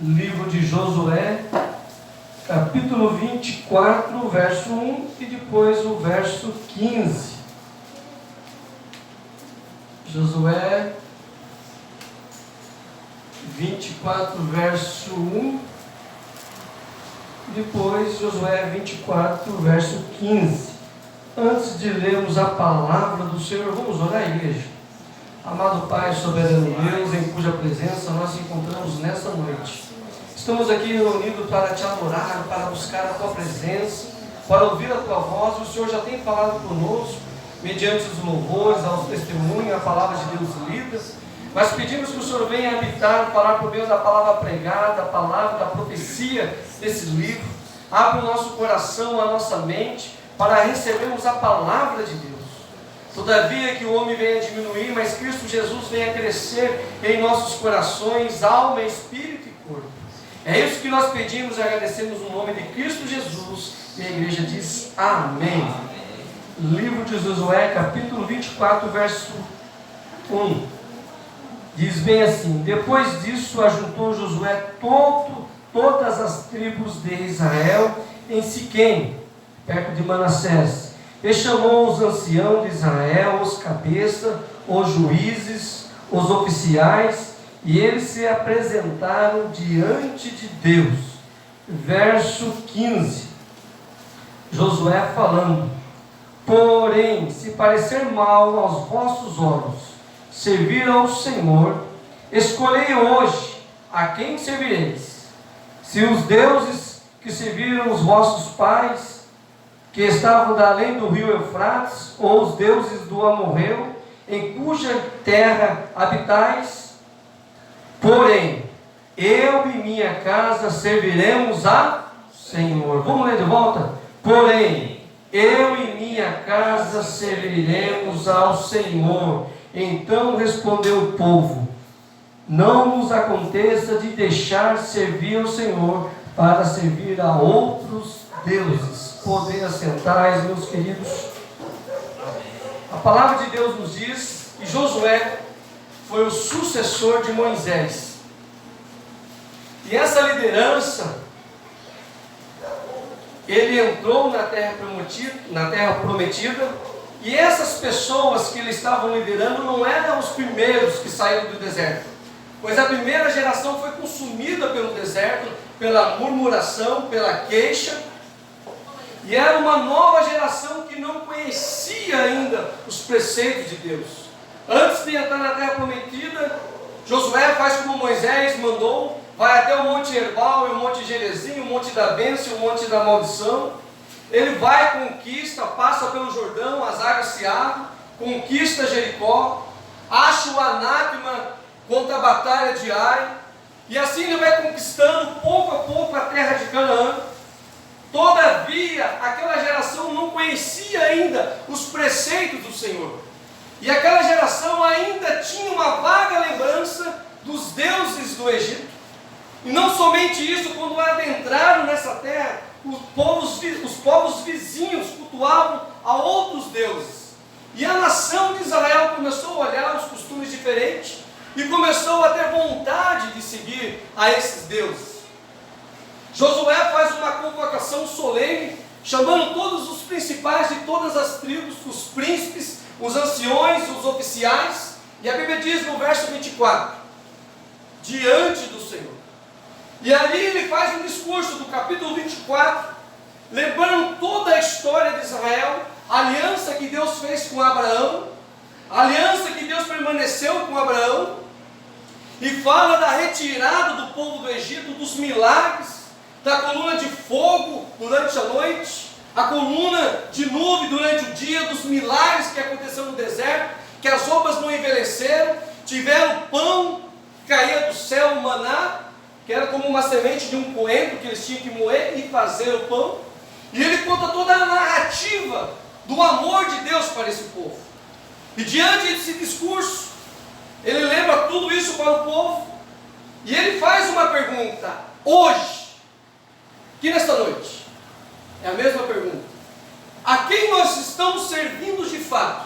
Livro de Josué, capítulo 24, verso 1 e depois o verso 15. Josué 24, verso 1, depois Josué 24, verso 15. Antes de lermos a palavra do Senhor, vamos orar, igreja. Amado Pai, soberano Deus, em cuja presença nós encontramos nesta noite. Estamos aqui reunidos para te adorar, para buscar a tua presença, para ouvir a tua voz. O Senhor já tem falado conosco, mediante os louvores, aos testemunhos, a palavra de Deus lida. Mas pedimos que o Senhor venha habitar, falar por meio da palavra pregada, a palavra da profecia desse livro. Abre o nosso coração, a nossa mente, para recebermos a palavra de Deus. Todavia que o homem venha diminuir, mas Cristo Jesus venha crescer em nossos corações, alma, espírito e corpo. É isso que nós pedimos e agradecemos no nome de Cristo Jesus. E a igreja diz amém. Livro de Josué, capítulo 24, verso 1. Diz bem assim: depois disso ajuntou Josué todas as tribos de Israel em Siquém, perto de Manassés. E chamou os anciãos de Israel, os cabeças, os juízes, os oficiais, e eles se apresentaram diante de Deus. Verso 15. Josué falando: porém, se parecer mal aos vossos olhos servir ao Senhor, escolhei hoje a quem servireis. Se os deuses que serviram os vossos pais, que estavam da além do rio Eufrates, ou os deuses do amorreu, em cuja terra habitais. Porém, eu e minha casa serviremos a Senhor. Vamos ler de volta? Porém, eu e minha casa serviremos ao Senhor. Então respondeu o povo: não nos aconteça de deixar servir ao Senhor para servir a outros deuses. Podem assentar, meus queridos. A palavra de Deus nos diz que Josué foi o sucessor de Moisés. E essa liderança, ele entrou na terra prometida, e essas pessoas que ele estavam liderando não eram os primeiros que saíram do deserto, pois a primeira geração foi consumida pelo deserto, pela murmuração, pela queixa. E era uma nova geração que não conhecia ainda os preceitos de Deus. Antes de entrar na terra prometida, Josué faz como Moisés mandou, vai até o Monte Herbal e o Monte Gerezim, o Monte da Bênção e o Monte da Maldição. Ele vai, conquista, passa pelo Jordão, as águas se abrem, conquista Jericó, acha o anátema contra a batalha de Ai, e assim ele vai conquistando pouco a pouco a terra de Canaã. Todavia, aquela geração não conhecia ainda os preceitos do Senhor. E aquela geração ainda tinha uma vaga lembrança dos deuses do Egito. E não somente isso, quando adentraram nessa terra, os povos vizinhos cultuavam a outros deuses. E a nação de Israel começou a olhar os costumes diferentes e começou a ter vontade de seguir a esses deuses. Josué faz uma convocação solene, chamando todos os principais de todas as tribos, os príncipes, os anciões, os oficiais, e a Bíblia diz no verso 24, diante do Senhor. E ali ele faz um discurso do capítulo 24, lembrando toda a história de Israel, a aliança que Deus fez com Abraão, a aliança que Deus permaneceu com Abraão, e fala da retirada do povo do Egito, dos milagres, da coluna de fogo durante a noite, a coluna de nuvem durante o dia, dos milagres que aconteceram no deserto, que as roupas não envelheceram, tiveram pão que caía do céu, o maná, que era como uma semente de um coentro que eles tinham que moer e fazer o pão. E ele conta toda a narrativa do amor de Deus para esse povo. E diante desse discurso, ele lembra tudo isso para o povo, e ele faz uma pergunta: hoje, aqui nesta noite, é a mesma pergunta: a quem nós estamos servindo de fato?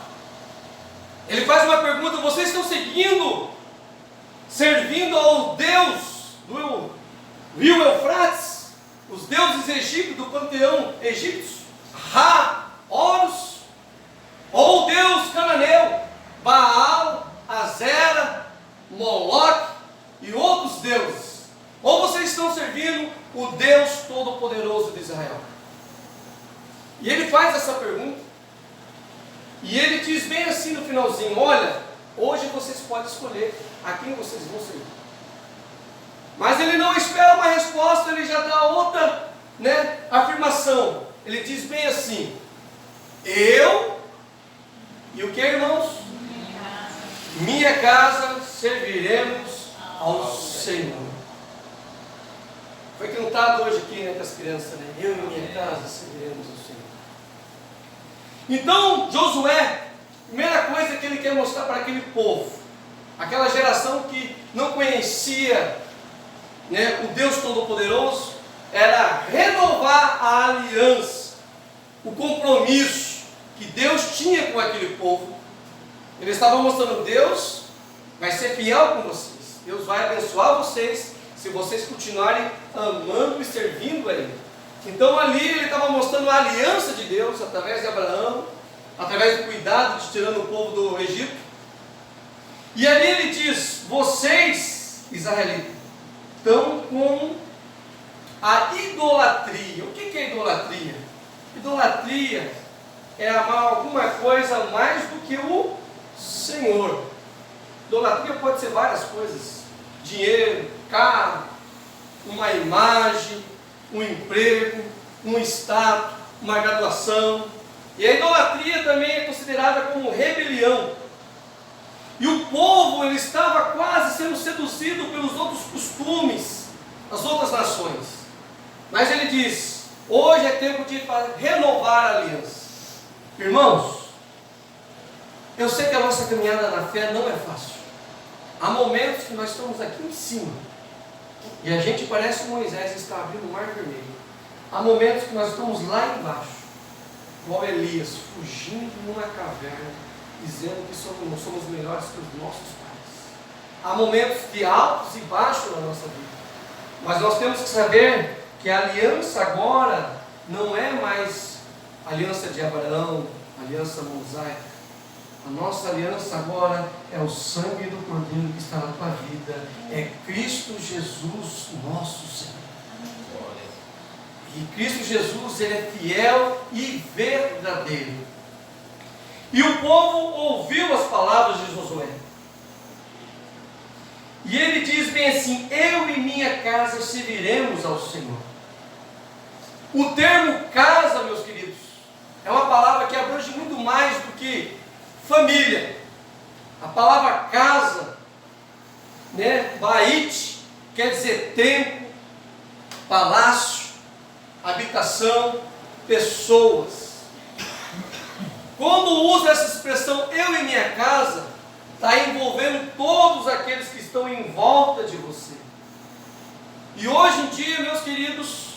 Ele faz uma pergunta: vocês estão servindo ao Deus Rio Eufrates, os deuses egípcios do panteão egípcio, Ra, Horus, ou o deus cananeu, Baal, Azera, Moloque e outros deuses, ou vocês estão servindo o Deus Todo-Poderoso de Israel? E ele faz essa pergunta, e ele diz bem assim no finalzinho: olha, hoje vocês podem escolher a quem vocês vão servir. Mas ele não espera uma resposta, ele já dá outra, afirmação. Ele diz bem assim: eu e o que, irmãos? Minha casa serviremos ao Senhor. Foi cantado hoje aqui entre as crianças, né? Eu e minha casa serviremos ao Senhor. Então, Josué, primeira coisa que ele quer mostrar para aquele povo, aquela geração que não conhecia, o Deus Todo-Poderoso, era renovar a aliança, o compromisso que Deus tinha com aquele povo. Ele estava mostrando: Deus vai ser fiel com vocês, Deus vai abençoar vocês, se vocês continuarem amando e servindo a Ele. Então ali ele estava mostrando a aliança de Deus, através de Abraão, através do cuidado de tirando o povo do Egito. E ali ele diz: vocês, israelitas, estão com a idolatria. O que é idolatria? Idolatria é amar alguma coisa mais do que o Senhor. Idolatria pode ser várias coisas: dinheiro, carro, uma imagem, um emprego, um status, uma graduação. E a idolatria também é considerada como rebelião. E o povo, ele estava quase sendo seduzido pelos outros costumes das outras nações. Mas ele diz: hoje é tempo de renovar a aliança. Irmãos, eu sei que a nossa caminhada na fé não é fácil. Há momentos que nós estamos aqui em cima e a gente parece Moisés que está abrindo o mar vermelho. Há momentos que nós estamos lá embaixo, igual Elias, fugindo numa caverna, dizendo que não somos melhores que os nossos pais. Há momentos de altos e baixos na nossa vida, mas nós temos que saber que a aliança agora não é mais a aliança de Abraão, a aliança mosaica. A nossa aliança agora é o sangue do Cordeiro que está na tua vida, é Cristo Jesus, nosso Senhor. E Cristo Jesus, Ele é fiel e verdadeiro. E o povo ouviu as palavras de Josué. E ele diz bem assim: eu e minha casa serviremos ao Senhor. O termo casa, meus queridos, é uma palavra que abrange muito mais do que família. A palavra casa, Bait, quer dizer templo, palácio, habitação, pessoas. Quando usa essa expressão eu e minha casa, está envolvendo todos aqueles que estão em volta de você. E hoje em dia, meus queridos,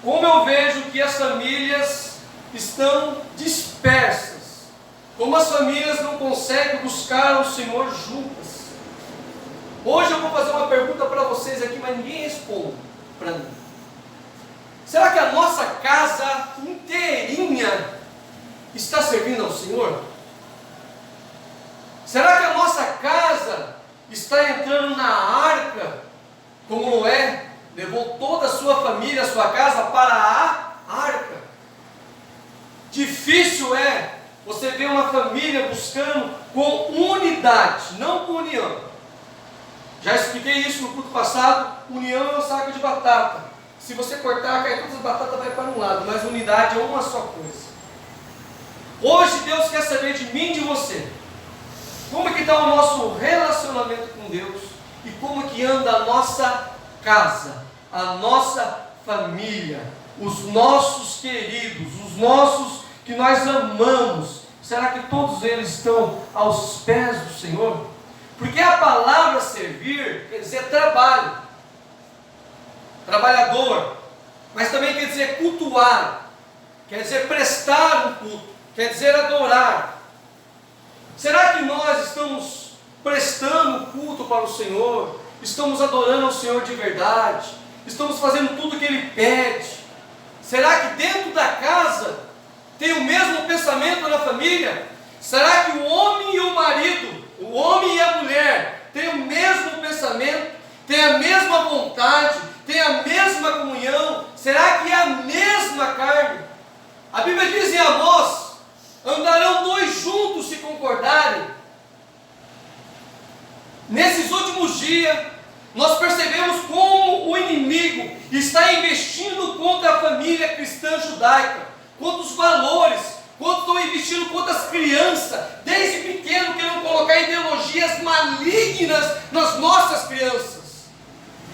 como eu vejo que as famílias estão dispersas, como as famílias não conseguem buscar o Senhor juntas. Hoje eu vou fazer uma pergunta para vocês aqui, mas ninguém responde para mim. Será que a nossa casa inteirinha está servindo ao Senhor? Será que a nossa casa está entrando na arca, como Noé levou toda a sua família, a sua casa para a arca? Difícil é você ver uma família buscando com unidade, não com união. Já expliquei isso no culto passado. União é um saco de batata. Se você cortar, cai todas as batatas, vai para um lado, mas unidade é uma só coisa. Hoje Deus quer saber de mim e de você. Como é que está o nosso relacionamento com Deus e como que anda a nossa casa, a nossa família, os nossos queridos, os nossos que nós amamos. Será que todos eles estão aos pés do Senhor? Porque a palavra servir quer dizer trabalho, trabalhador, mas também quer dizer cultuar, quer dizer prestar um culto, quer dizer adorar. Será que nós estamos prestando culto para o Senhor? Estamos adorando ao Senhor de verdade? estamos fazendo tudo o que Ele pede? Será que dentro da casa tem o mesmo pensamento na família? Será que o homem e o marido, o homem e a mulher, têm o mesmo pensamento, têm a mesma vontade, têm a mesma comunhão? Será que é a mesma carne? A Bíblia diz em Amós: andarão dois juntos se concordarem. Nesses últimos dias, nós percebemos como o inimigo está investindo contra a família cristã judaica, contra os valores, quando estão investindo contra as crianças, desde pequeno querendo colocar ideologias malignas nas nossas crianças.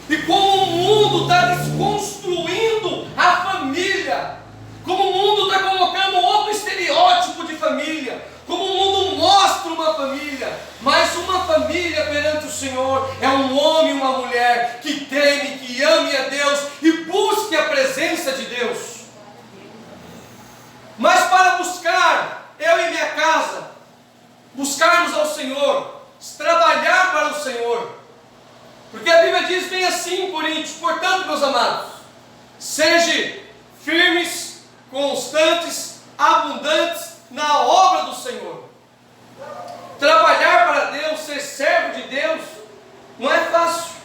E como o mundo está desconstruindo a família, como o mundo está colocando outro estereótipo de família, como o mundo mostra uma família, mas uma família perante o Senhor é um homem e uma mulher que teme, que ame a Deus e busque a presença de Deus. Mas para buscar, eu e minha casa, buscarmos ao Senhor, trabalhar para o Senhor, porque a Bíblia diz bem assim em Coríntios: portanto, meus amados, sejam firmes, constantes, abundantes na obra do Senhor. Trabalhar para Deus, ser servo de Deus, não é fácil.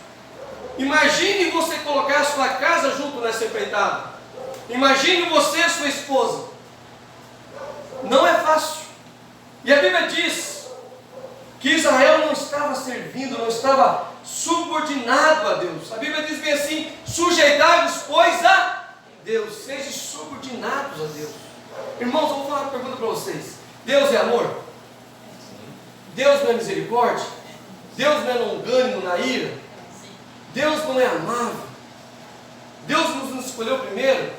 Imagine você colocar a sua casa junto nessa empreitada. Imagine você e sua esposa. Não é fácil. E a Bíblia diz que Israel não estava servindo, não estava subordinado a Deus. A Bíblia diz bem assim: sujeitai-vos, pois, a Deus. Sejam subordinados a Deus. Irmãos, eu vou falar uma pergunta para vocês. Deus é amor? Deus não é misericórdia? Deus não é longânimo na ira? Deus não é amável? Deus nos escolheu primeiro?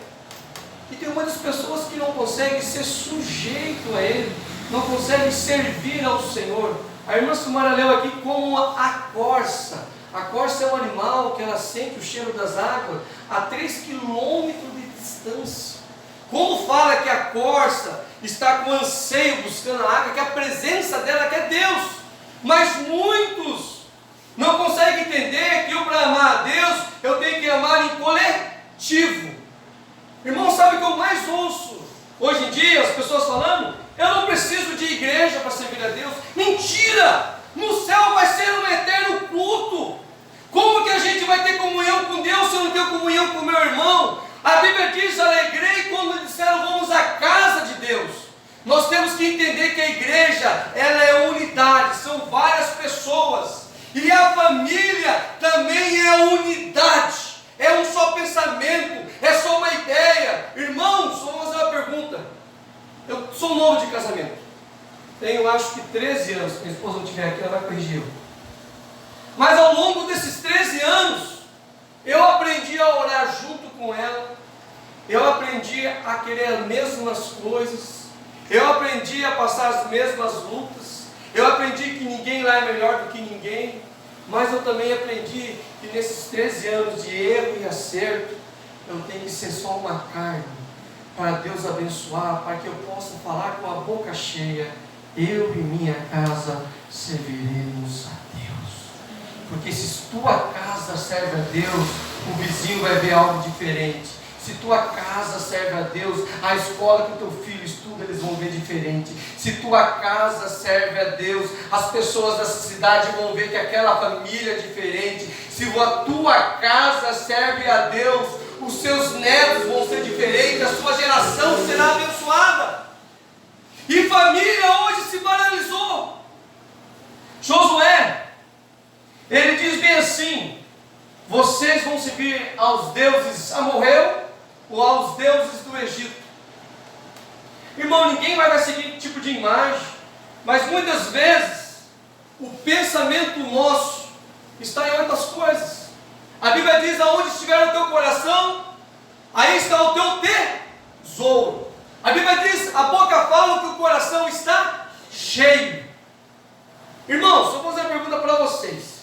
E tem muitas pessoas que não conseguem ser sujeito a Ele, não conseguem servir ao Senhor. A irmã Sumara leu aqui como a corça. A corça é um animal que ela sente o cheiro das águas a 3 quilômetros de distância. Como fala que a corça está com anseio buscando a água, que a presença dela é Deus. Mas muitos não conseguem entender que eu, para amar a Deus, eu tenho que amar em coletivo. Irmão, sabe o que eu mais ouço hoje em dia, as pessoas falando? Eu não preciso de igreja para servir a Deus. Mentira! No céu vai ser um eterno culto. Como que a gente vai ter comunhão com Deus se eu não tenho comunhão com o meu irmão? A Bíblia diz: alegrei quando disseram vamos à casa de Deus. Nós temos que entender que a igreja, ela é unidade, são várias pessoas. E a família também é unidade. É um só pensamento, é só uma ideia. Irmãos, vou fazer uma pergunta. Eu sou novo de casamento. Tenho, acho que 13 anos. Minha esposa não estiver aqui, ela vai corrigir eu. Mas ao longo desses 13 anos, eu aprendi a orar junto com ela. Eu aprendi a querer as mesmas coisas. Eu aprendi a passar as mesmas lutas. Eu aprendi que ninguém lá é melhor do que ninguém. Mas eu também aprendi que nesses 13 anos de erro e acerto, eu tenho que ser só uma carne, para Deus abençoar, para que eu possa falar com a boca cheia: eu e minha casa serviremos a Deus. Porque se tua casa serve a Deus, o vizinho vai ver algo diferente. Se tua casa serve a Deus, a escola que o teu filho estuda, eles vão ver diferente. Se tua casa serve a Deus, as pessoas da cidade vão ver que aquela família é diferente. Se a tua casa serve a Deus, os seus netos vão ser diferentes, a sua geração será abençoada. E família hoje se banalizou. Josué, ele diz bem assim: vocês vão servir aos deuses amorreu ou aos deuses do Egito. Irmão, ninguém vai seguir tipo de imagem, mas muitas vezes o pensamento nosso está em outras coisas. A Bíblia diz: aonde estiver o teu coração, aí está o teu tesouro. A Bíblia diz: a boca fala que o coração está cheio. Irmãos, eu vou fazer uma pergunta para vocês.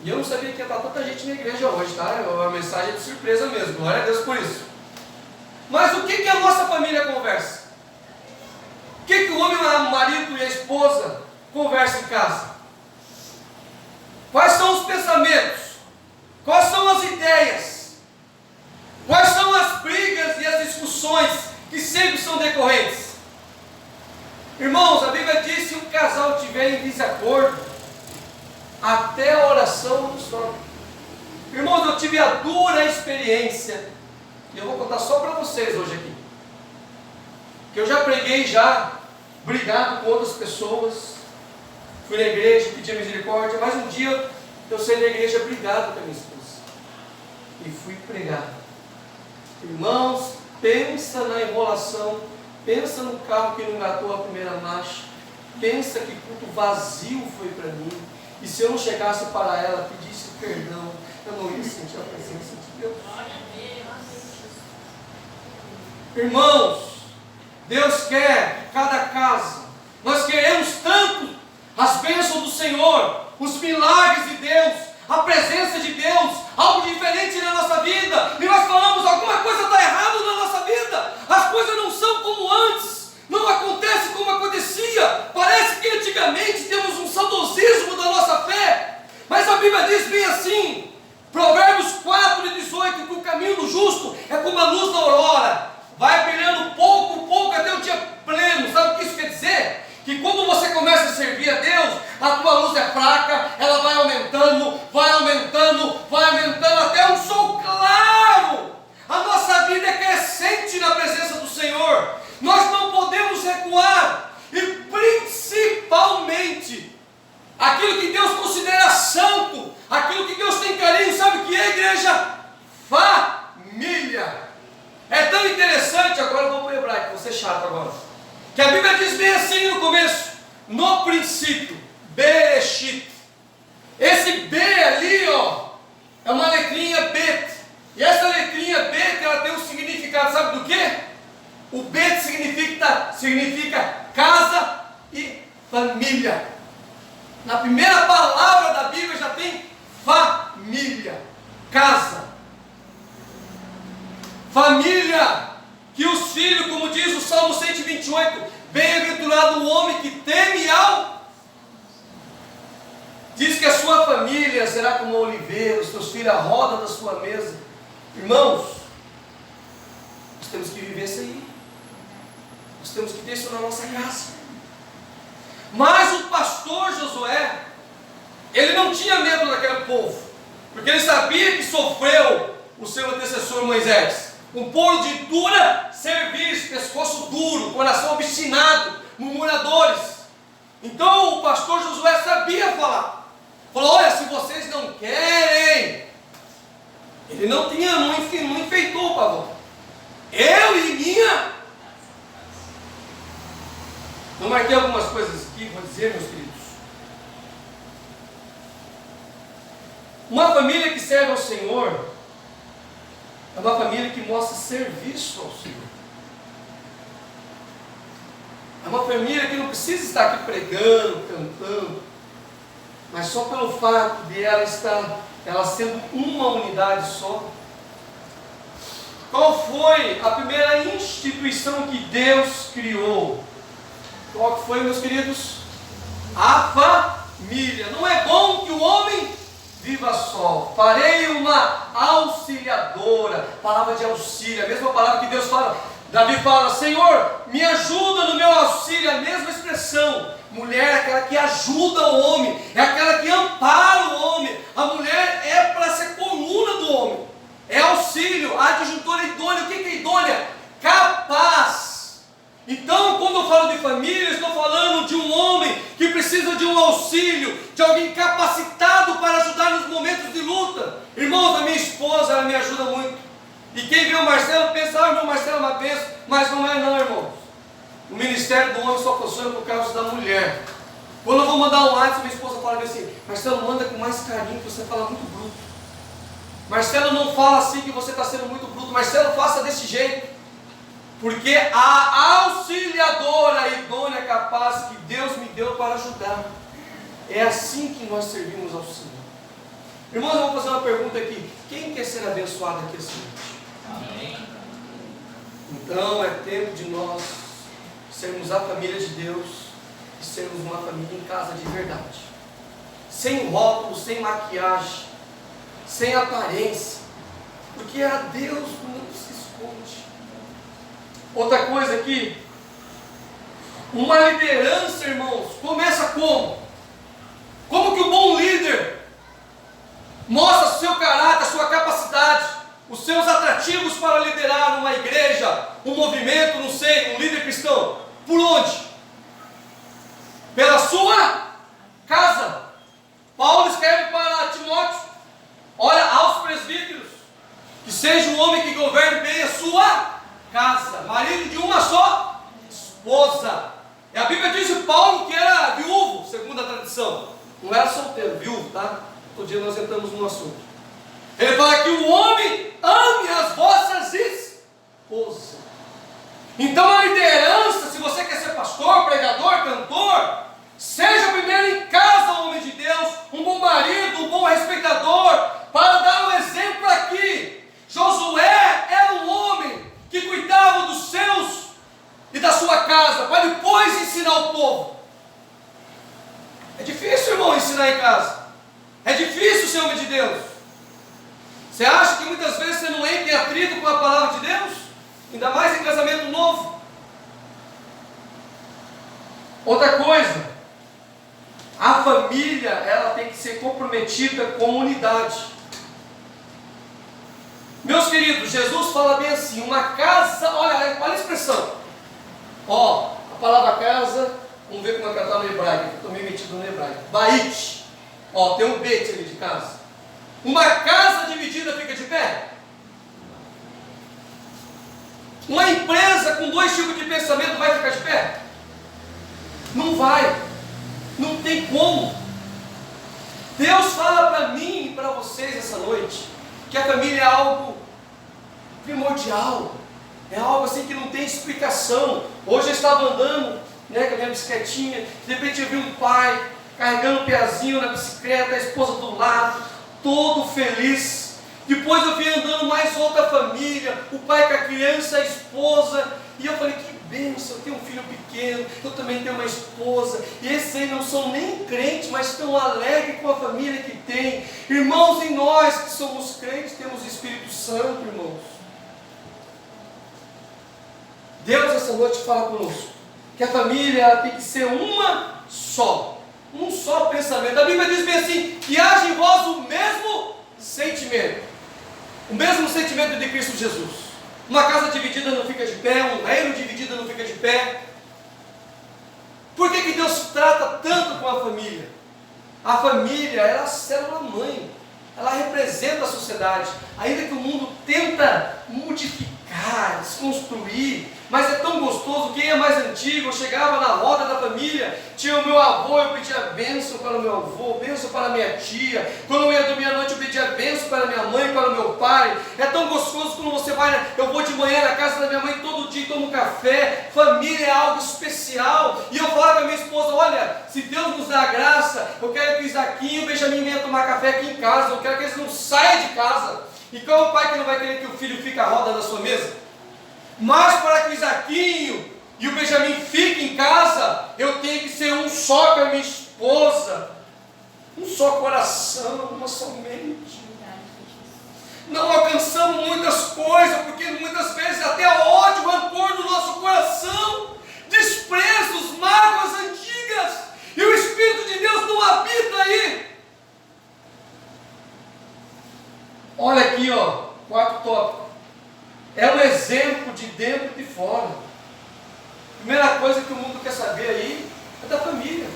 E eu não sabia que ia estar tanta gente na igreja hoje, tá? A mensagem é de surpresa mesmo, glória a Deus por isso. Mas o que a nossa família conversa? O que o homem, o marido e a esposa conversam em casa? Quais são os pensamentos? Quais são as ideias eu tive a dura experiência, e eu vou contar só para vocês hoje aqui, que eu já preguei brigado com outras pessoas, fui na igreja, pedi misericórdia, mas um dia eu saí da igreja brigado com a minha esposa, e fui pregar. Irmãos, pensa na enrolação, pensa no carro que não engatou a primeira marcha, pensa que culto vazio foi para mim, e se eu não chegasse para ela, pedisse perdão, eu não ia sentir a presença de Deus. Irmãos, Deus quer que cada casa, nós queremos tanto as bênçãos do Senhor, os milagres de Deus, a presença de Deus, algo diferente na nossa vida, e nós falamos, alguma coisa está errada na nossa vida, as coisas não são como antes, não acontece como acontecia, parece que antigamente temos um saudosismo da nossa fé, mas a Bíblia diz bem assim, Provérbios 4:18, que o caminho do justo é como a luz da aurora, vai brilhando pouco, pouco até o dia pleno. Sabe o que isso quer dizer? Que quando você começa a servir a Deus, a tua luz é fraca, ela vai aumentando, vai aumentando, vai aumentando até um sol claro. A nossa vida é crescente na presença do Senhor. Nós não podemos recuar. E principalmente, aquilo que Deus considera santo, aquilo que Deus tem carinho, sabe o que é, igreja? Família. É tão interessante, agora eu vou para o hebraico, vou ser chato agora, que a Bíblia diz bem assim no começo, no princípio, Bereshit. Esse B ali, ó, é uma letrinha Bet, e essa letrinha Bet, ela tem um significado, sabe do quê? O Bet significa casa e família. Na primeira palavra da Bíblia já tem família, casa. Família, que os filhos, como diz o Salmo 128, bem-aventurado o homem que teme ao... Diz que a sua família será como a oliveira, os teus filhos a roda da sua mesa. Irmãos, nós temos que viver isso aí. Nós temos que ter isso na nossa casa. Mas o pastor Josué, ele não tinha medo daquele povo, porque ele sabia que sofreu o seu antecessor Moisés. Um povo de dura serviço, pescoço duro, coração obstinado, murmuradores. Então o pastor Josué sabia falar. Falou, olha, se vocês não querem, ele não enfeitou o pavão. Eu e minha. Eu marquei algumas coisas aqui, vou dizer, meus queridos. Uma família que serve ao Senhor é uma família que mostra serviço ao Senhor. É uma família que não precisa estar aqui pregando, cantando, mas só pelo fato de ela sendo uma unidade só. Qual foi a primeira instituição que Deus criou? Qual que foi, meus queridos? A família. Não é bom que o homem viva só. Farei uma auxiliadora. Palavra de auxílio, a mesma palavra que Deus fala. Davi fala, Senhor, me ajuda no meu auxílio. A mesma expressão. Mulher é aquela que ajuda o homem, é aquela que ampara o homem. A mulher é para ser coluna do homem, é auxílio, adjuntora idônea. O que é idônea? Capaz. Então, quando eu falo de família, eu estou falando de um homem que precisa de um auxílio, de alguém capacitado para ajudar nos momentos de luta. Irmãos, a minha esposa, ela me ajuda muito. E quem vê o Marcelo pensa, irmão, Marcelo é uma bênção, mas não é não, irmãos. O ministério do homem só funciona por causa da mulher. Quando eu vou mandar um WhatsApp, minha esposa fala assim, Marcelo, manda com mais carinho, que você fala muito bruto. Marcelo, não fala assim que você está sendo muito bruto. Marcelo, faça desse jeito. Porque a auxiliadora idônea capaz que Deus me deu para ajudar. É assim que nós servimos ao Senhor. Irmãos, eu vou fazer uma pergunta aqui. Quem quer ser abençoado aqui essa noite? Amém. Então é tempo de nós sermos a família de Deus e sermos uma família em casa de verdade. Sem rótulo, sem maquiagem, sem aparência. Porque a Deus não se esconde. Outra coisa aqui, uma liderança, irmãos, começa como? Como que o bom líder mostra seu caráter, a sua capacidade, os seus atrativos para liderar uma igreja, um movimento, não sei, um líder cristão. Por onde? Pela sua casa. Paulo escreve para Timóteo: olha, aos presbíteros, que seja um homem que governe bem a sua casa, marido de uma só esposa. E a Bíblia diz que Paulo que era viúvo, segundo a tradição. Não era solteiro, viúvo, tá? Todo dia nós entramos no assunto. Ele fala que o homem ame as vossas esposas. Então a liderança, se você quer ser pastor, pregador, cantor, seja primeiro em casa, homem de Deus, um bom marido, um bom respeitador, para dar um exemplo aqui. Josué era um homem que cuidava dos seus e da sua casa, para depois ensinar o povo. É difícil, irmão, ensinar em casa. É difícil ser homem de Deus. Você acha que muitas vezes você não entra em atrito com a palavra de Deus? Ainda mais em casamento novo. Outra coisa, a família, ela tem que ser comprometida com unidade. Meus queridos, Jesus fala bem assim, uma casa, olha a expressão. Ó, a palavra casa, vamos ver como é que ela está no hebraico, eu estou meio metido no hebraico. Bait. Ó, tem um bet ali de casa. Uma casa dividida fica de pé? Uma empresa com dois tipos de pensamento vai ficar de pé? Não vai. Não tem como. Deus fala para mim e para vocês essa noite que a família é algo primordial. É algo assim que não tem explicação. Hoje eu estava andando, né, com a minha bicicletinha, de repente eu vi um pai carregando um pezinho na bicicleta, a esposa do lado, todo feliz. Depois eu vi andando mais outra família, o pai com a criança, a esposa, e eu falei, que bênção, eu tenho um filho pequeno, eu também tenho uma esposa, e esses aí não são nem crentes, mas estão alegres com a família que tem. Irmãos, em nós que somos crentes, temos o Espírito Santo, irmãos. Deus essa noite fala conosco, que a família tem que ser uma só, um só pensamento. A Bíblia diz bem assim, que haja em vós o mesmo sentimento, o mesmo sentimento de Cristo Jesus. Uma casa dividida não fica de pé, um reino dividido não fica de pé. Por que Deus trata tanto com a família? A família, ela é a célula-mãe, ela representa a sociedade, ainda que o mundo tenta modificar, desconstruir, mas é tão gostoso. Quem é mais antigo, eu chegava na roda da família, tinha o meu avô, eu pedia bênção para o meu avô, bênção para a minha tia. Quando eu ia dormir à noite, eu pedia bênção para a minha mãe, para o meu pai. É tão gostoso quando você vai, eu vou de manhã na casa da minha mãe todo dia, tomo café. Família é algo especial. E eu falo com a minha esposa, olha, se Deus nos dá a graça, eu quero que o Isaquinho e o Benjamin venham tomar café aqui em casa, eu quero que eles não saiam de casa. E qual é o pai que não vai querer que o filho fique à roda da sua mesa? Mas para que o Isaquinho e o Benjamin fiquem em casa, eu tenho que ser um só com a minha esposa, um só coração, uma só mente. Não alcançamos muitas coisas, porque muitas vezes até ódio, rancor no nosso coração, desprezos, mágoas antigas, e o Espírito de Deus não habita aí. Olha aqui, ó, quarto tópico. É um exemplo de dentro e de fora. Primeira coisa que o mundo quer saber aí é da família.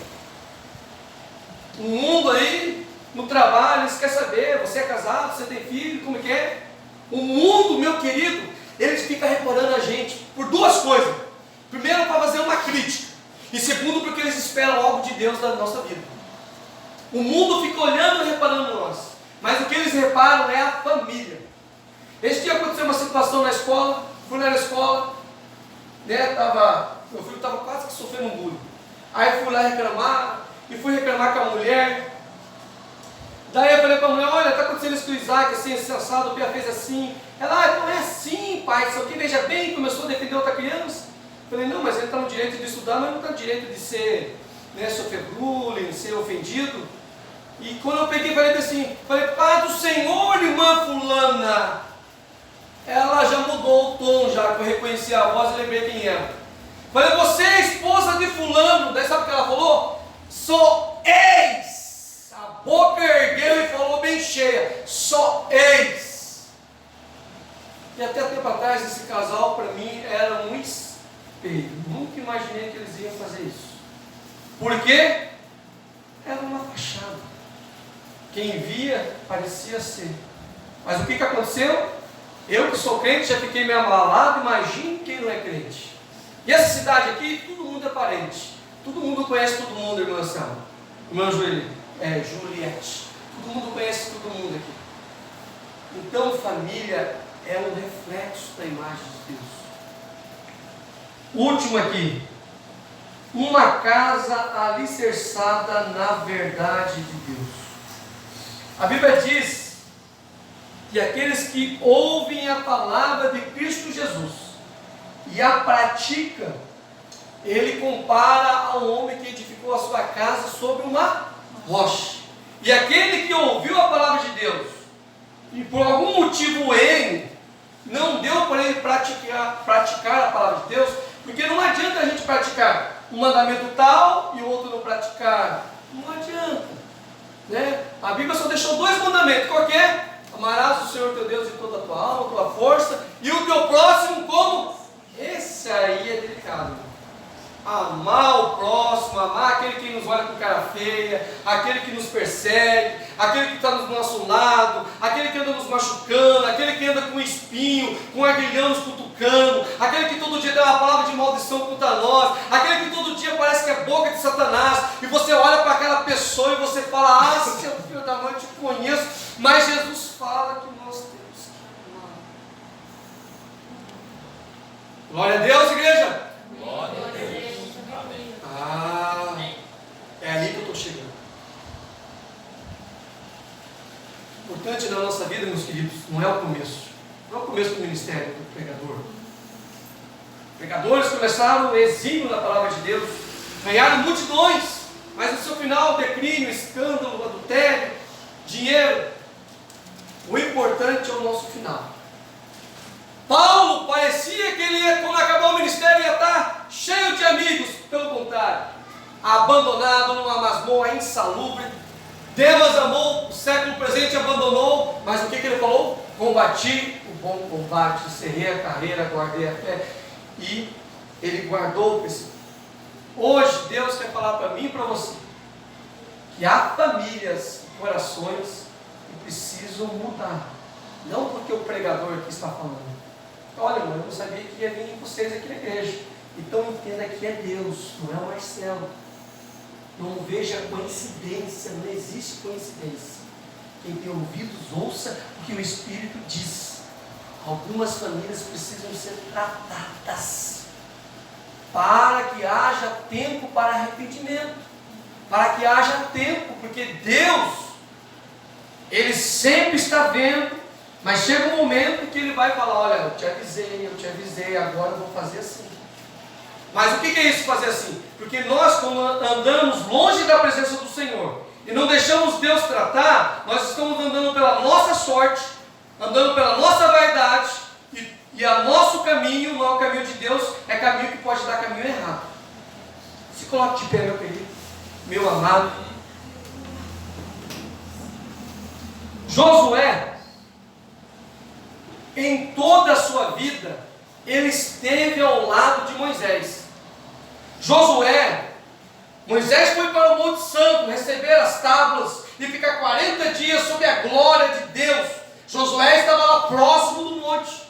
O mundo aí, no trabalho, eles querem saber, você é casado, você tem filho, como é que é? O mundo, meu querido, eles ficam reparando a gente por duas coisas. Primeiro, para fazer uma crítica. E segundo, porque eles esperam algo de Deus da nossa vida. O mundo fica olhando e reparando nós. Mas o que eles reparam é a família. Esse dia aconteceu uma situação na escola, fui na escola, né, meu filho estava quase que sofrendo um bullying. Aí fui lá reclamar, e fui reclamar com a mulher. Daí eu falei para a mulher, olha, está acontecendo isso com o Isaac, assim, assado, o Pia fez assim. Ela, não é assim, pai, isso aqui veja bem, começou a defender outra criança. Eu falei, não, mas ele está no direito de estudar, mas não está no direito de ser, né, sofrer bullying, ser ofendido. E quando eu peguei, falei assim, paz do Senhor, irmã fulana. Ela já mudou o tom, já que eu reconheci a voz e lembrei quem era. Falei, você é esposa de fulano. Daí sabe o que ela falou? Sou ex. A boca ergueu e falou bem cheia: só eis. E até tempo atrás esse casal para mim era um espelho. Nunca imaginei que eles iam fazer isso. Por quê? Era uma fachada. Quem via parecia ser. Mas o que aconteceu? Eu que sou crente já fiquei meio abalado. Imagine quem não é crente. E essa cidade aqui, todo mundo é parente. Todo mundo conhece todo mundo, irmã Selma. Irmã Juliette. Todo mundo conhece todo mundo aqui. Então família é um reflexo da imagem de Deus. Último aqui. Uma casa alicerçada na verdade de Deus. A Bíblia diz que aqueles que ouvem a palavra de Cristo Jesus e a praticam, ele compara a um homem que edificou a sua casa sobre uma rocha. E aquele que ouviu a palavra de Deus e por algum motivo ele não deu para ele praticar a palavra de Deus, porque não adianta a gente praticar um mandamento tal e o outro não praticar. Não adianta, né? A Bíblia só deixou 2 mandamentos. Qual que é? Amarás o Senhor teu Deus de toda a tua alma, tua força, e o teu próximo como? Esse aí é delicado. Amar o próximo, amar aquele que nos olha com cara feia, aquele que nos persegue, aquele que está do nosso lado, aquele que anda nos machucando, aquele que anda com espinho, com aguilhão nos cutucando, aquele que todo dia dá uma palavra de maldição contra nós, aquele que todo dia parece que é boca de Satanás, e você olha para aquela pessoa e você fala: ah, seu filho da mãe, eu te conheço, mas Jesus fala que nós temos que amar. Glória a Deus, igreja! Glória a Deus! Ah, é ali que eu estou chegando. Importante na nossa vida, meus queridos, não é o começo. Não é o começo do ministério do pregador. Pregadores começaram o exílio da palavra de Deus, ganharam multidões, mas no seu final, declínio, escândalo, adultério, dinheiro. O importante é o nosso final. Paulo parecia que ele ia, quando acabar o ministério, ia estar cheio de amigos. Pelo contrário, abandonado numa masmorra insalubre. Demas amou, o século presente abandonou, mas o que ele falou? Combati o bom combate, encerrei a carreira, guardei a fé, e ele guardou o princípio. Hoje Deus quer falar para mim e para você que há famílias e corações que precisam mudar, não porque o pregador aqui está falando. Olha, irmão, eu não sabia que ia vir vocês aqui na igreja. Então entenda que é Deus, não é o Marcelo. Não veja coincidência, não existe coincidência. Quem tem ouvidos, ouça o que o Espírito diz. Algumas famílias precisam ser tratadas, para que haja tempo para arrependimento, para que haja tempo, porque Deus, Ele sempre está vendo. Mas chega um momento que Ele vai falar: olha, eu te avisei, agora eu vou fazer assim. Mas o que é isso, fazer assim? Porque nós, quando andamos longe da presença do Senhor e não deixamos Deus tratar, nós estamos andando pela nossa sorte, andando pela nossa vaidade, e o nosso caminho não é o caminho de Deus, é caminho que pode dar caminho errado. Se coloque de pé, meu querido, meu amado. Josué, em toda a sua vida, ele esteve ao lado de Moisés. Moisés foi para o Monte Santo receber as tábuas e ficar 40 dias sob a glória de Deus. Josué estava lá próximo do monte.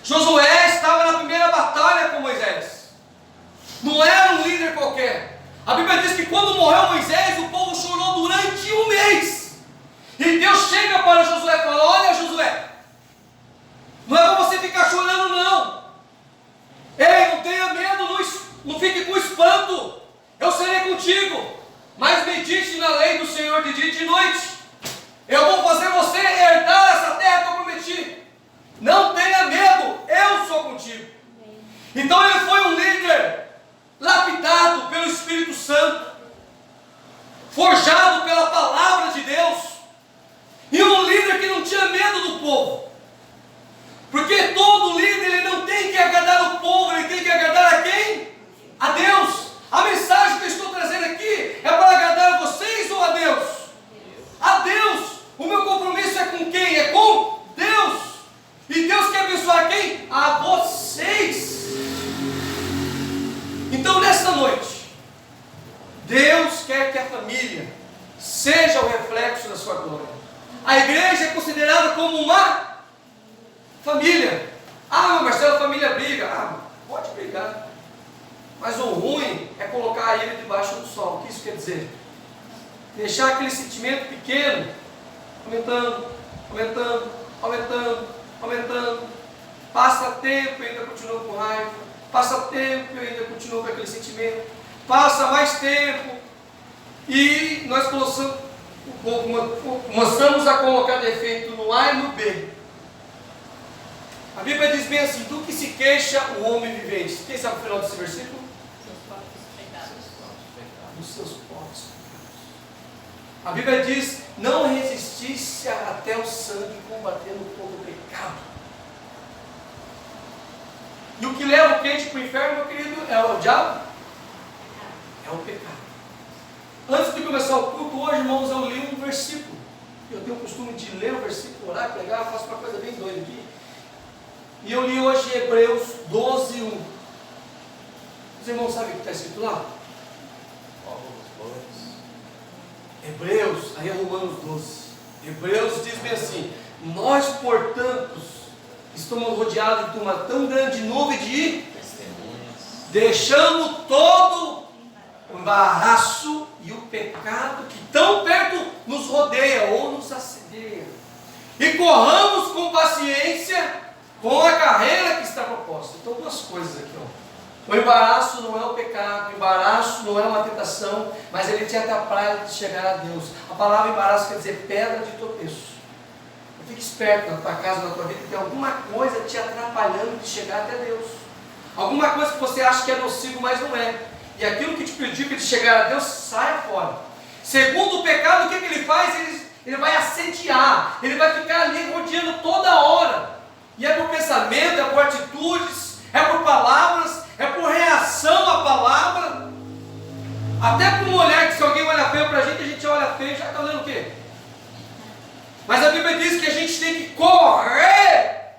Josué estava na primeira batalha com Moisés. Não era um líder qualquer. A Bíblia diz que quando morreu Moisés, o povo chorou durante 1 mês. E Deus chega para Josué e fala: olha, Josué, não é para você ficar chorando, não. Ei, não tenha medo, não fique com espanto. Eu serei contigo. Mas medite na lei do Senhor de dia e de noite. Eu vou fazer você herdar essa terra que eu prometi. Não tenha medo, eu sou contigo. Então ele foi um líder lapidado pelo Espírito Santo, forjado pela palavra de Deus, e um líder que não tinha medo do povo. Porque todo líder, ele não tem que agradar o povo, ele tem que agradar a quem? A Deus. A mensagem que eu estou trazendo aqui é para agradar a vocês ou a Deus? igreja é considerada como uma família. Ah, Marcelo, a família briga. Ah, pode brigar. Mas o ruim é colocar ele debaixo do sol. O que isso quer dizer? Deixar aquele sentimento pequeno, aumentando, aumentando, aumentando, aumentando. Passa tempo e ainda continua com raiva. Passa tempo e ainda continua com aquele sentimento. Passa mais tempo e nós começamos a colocar defeito no A e no B. A Bíblia diz bem assim: do que se queixa o homem vivente. Quem sabe o final desse versículo? Dos seus próprios pecados. A Bíblia diz: não resistisse até o sangue, combatendo todo o pecado. E o que leva o crente para o inferno, meu querido, é o diabo? É o pecado. Antes de começar o culto, hoje, irmãos, eu li um versículo. Eu tenho o costume de ler o versículo, orar, pregar, eu faço uma coisa bem doida aqui. E eu li hoje Hebreus 12, 1. Os irmãos sabem o que está escrito lá? Hebreus, aí é Romanos 12. Hebreus diz bem assim: nós, portanto, estamos rodeados de uma tão grande nuvem de testemunhas, deixando todo o embaraço e o pecado que tão perto nos rodeia ou nos assedia, e corramos com paciência com a carreira que está proposta. Então, duas coisas aqui, ó. O embaraço não é o pecado, o embaraço não é uma tentação, mas ele te atrapalha de chegar a Deus. A palavra embaraço quer dizer pedra de tropeço. Fique esperto na tua casa, na tua vida, que tem alguma coisa te atrapalhando de chegar até Deus. Alguma coisa que você acha que é nocivo, mas não é. E aquilo que te prejudica de chegar a Deus, saia fora. Segundo o pecado, o que ele faz? Ele vai assediar, ele vai ficar ali rodeando toda hora. E é por pensamento, é por atitudes, é por palavras, é por reação à palavra. Até por um olhar, que se alguém olha feio para a gente olha feio, já está olhando o quê? Mas a Bíblia diz que a gente tem que correr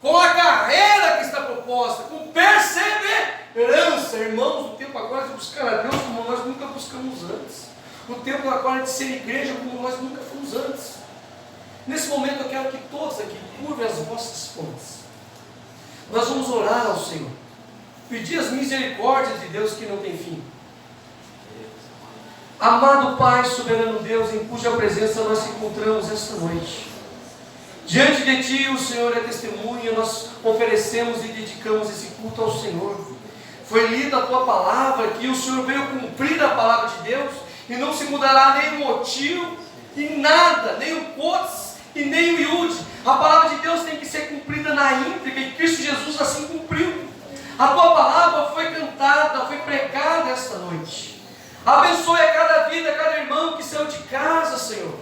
com a carreira que está proposta, com perseverança. Irmãos, o tempo agora de buscar a Deus como nós nunca buscamos antes. O tempo agora de ser igreja como nós nunca fomos antes. Nesse momento eu quero que todos aqui curvem as vossas frontes. Nós vamos orar ao Senhor, pedir as misericórdias de Deus que não tem fim. Amado Pai, soberano Deus, em cuja presença nós nos encontramos esta noite. Diante de Ti, o Senhor é testemunha, nós oferecemos e dedicamos esse culto ao Senhor. Foi lida a Tua palavra aqui, o Senhor veio cumprir a palavra de Deus, e não se mudará nem o motivo, e nada, nem o potes, e nem o iude. A palavra de Deus tem que ser cumprida na íntegra, e Cristo Jesus assim cumpriu. A Tua palavra foi cantada, foi pregada esta noite. Abençoe a cada vida, a cada irmão que saiu de casa, Senhor.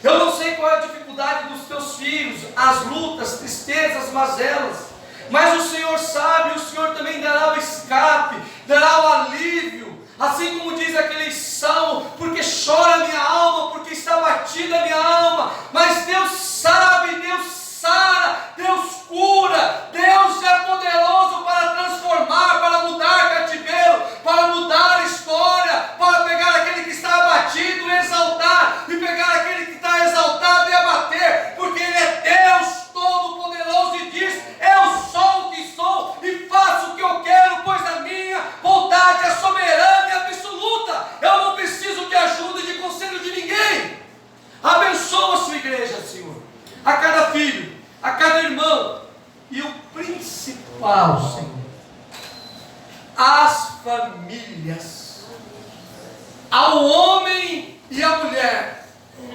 Eu não sei qual é a dificuldade dos Teus filhos, as lutas, tristezas, mazelas, mas o Senhor sabe, o Senhor também dará o escape, dará o alívio. Assim como diz aquele salmo: porque chora a minha alma, porque está batida a minha alma. Mas Deus sabe, Deus sara, Deus cura, Deus é poderoso para transformar, para mudar cativeiro, para mudar a história, para pegar aquele que está abatido e exaltar, e pegar aquele que está exaltado e abater, porque Ele é Deus Todo-Poderoso e diz: eu sou o que sou e faço o que eu quero, pois a minha vontade é soberana e absoluta. Eu não preciso de ajuda e de conselho de ninguém. Abençoa a sua igreja, Senhor, a cada filho, a cada irmão, e o principal, Senhor, as famílias, ao homem e à mulher.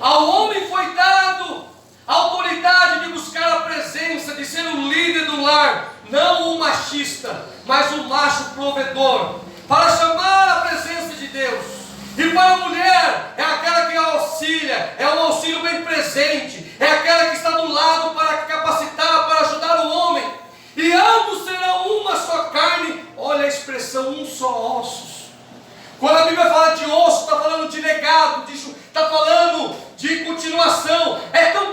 Ao homem foi dado a autoridade de buscar a presença, de ser o líder do lar, não o machista, mas o macho provedor, para chamar a presença de Deus. E para a mulher, é aquela que auxilia, é um auxílio bem presente, é aquela que está do lado para capacitar, para ajudar o homem. E ambos serão uma só carne. Olha a expressão, um só ossos. Quando a Bíblia fala de osso, está falando de legado, está falando de continuação. É tão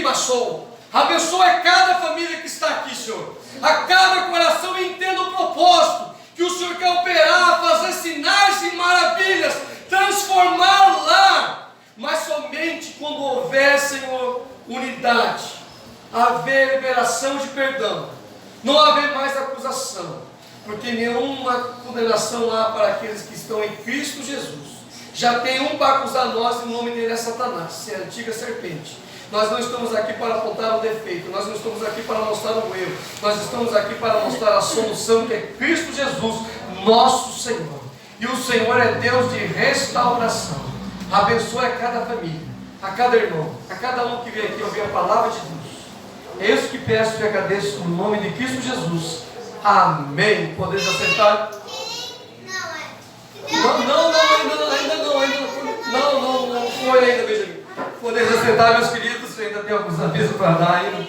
Ribassou. Abençoa cada família que está aqui, Senhor. A cada coração entenda o propósito que o Senhor quer operar, fazer sinais e maravilhas, transformar lá. Mas somente quando houver, Senhor, unidade, haver liberação de perdão, não haver mais acusação, porque nenhuma condenação há para aqueles que estão em Cristo Jesus. Já tem um para acusar nós, e o nome dele é Satanás, é a antiga serpente. Nós não estamos aqui para apontar um defeito, nós não estamos aqui para mostrar um erro, nós estamos aqui para mostrar a solução, que é Cristo Jesus, nosso Senhor. E o Senhor é Deus de restauração. Abençoe a cada família, a cada irmão, a cada um que vem aqui ouvir a palavra de Deus. É isso que peço e agradeço no nome de Cristo Jesus. Amém. Podeis assentar? Não foi ainda, Benjamin. Podeis assentar, meus queridos, ainda tem alguns avisos para dar ainda.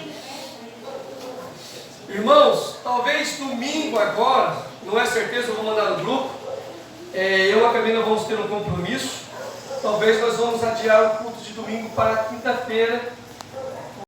Irmãos, talvez domingo agora, não é certeza, eu vou mandar no grupo. Eu e a Camila vamos ter um compromisso. Talvez nós vamos adiar o culto de domingo para quinta-feira,